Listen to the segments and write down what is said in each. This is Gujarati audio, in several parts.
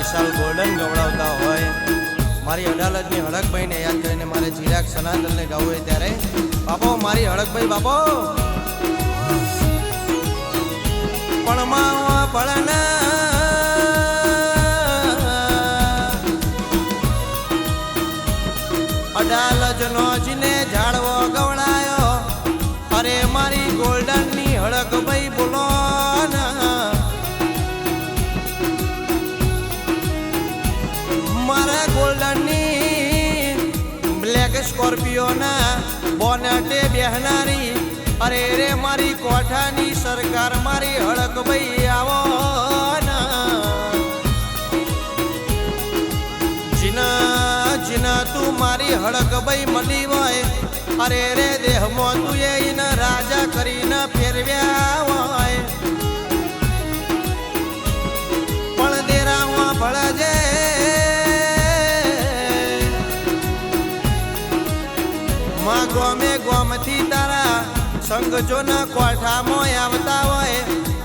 વિશાલ ગોલ્ડન ગવડાવતા હોય મારી અડાલજની હળકભાઈને યાદ કરીને મારે ચિરાગ સનાતનને ગાવું હોય ત્યારે બાપો મારી હળકભાઈ બાપો પણ માવા ભળના અડાલજનો જીને ઝાડવો ગવડાયો અરે મારી ગોલ્ડનની હળકભાઈ બોલો મારા ગોલ્ડનની બ્લેક સ્કોર્પિયોના બોનેટે બેહનારી અરે રે મારી કોઠાની સરકાર મારી હળકભાઈ આવો જીના જીના તું મારી હળકભાઈ મળી હોય અરે રે દેહમાં તું એને રાજા કરીને ફેરવ્યા હોય પણ દેરામાં ભળજે ગોમે ગોમથી તારા સંગજોના કોઠામાં આવતા હોય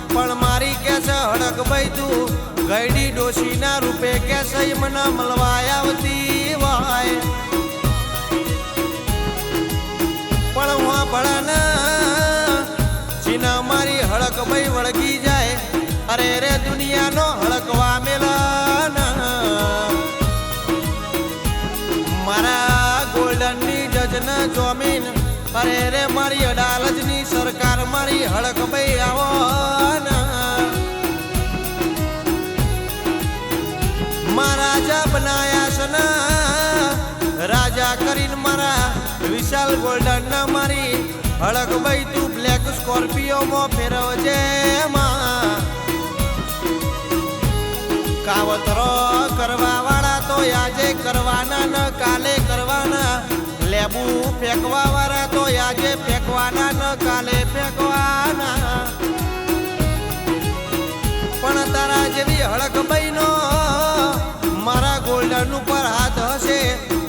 પણ મારી કે છે હળકભાઈ તું ગઈડી ડોશીના રૂપે કે છે મને મળવા આવતી હોય પણ હું ભળાના જીના મારી હળકભાઈ વળગી જાય અરે રે દુનિયાનો હળકવા મેલા મારા ગોલ્ડનની જજના જોમીન અરે રે મારી અડાલજની સરકાર મારી હળકભાઈ આવો મહારાજા બનાયા છે રાજા કરીને મારા વિશાલ ગોલ્ડન ના મારી હળકભાઈ તું બ્લેક સ્કોર્પિયોમાં ફેરવજે કાવતરો કરવા વાળા તો આજે કરવાના ન કાલે કરવાના લેબુ ફેંકવા વાળા તો આજે ફેંકવાના ન કાલે ફેંકવાના પણ તારા જેવી હળકભાઈ નો મારા ગોલ્ડન ઉપર હાથ હશે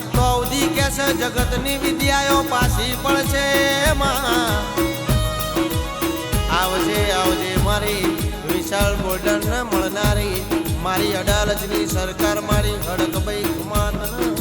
તો અવધી કેસે જગતની વિદ્યાઓ પાછી પડશે આવજે આવજે મારી વિશાલ ગોલ્ડન મળનારી મારી અડાલજની સરકાર મારી હળકભાઈ કુમાર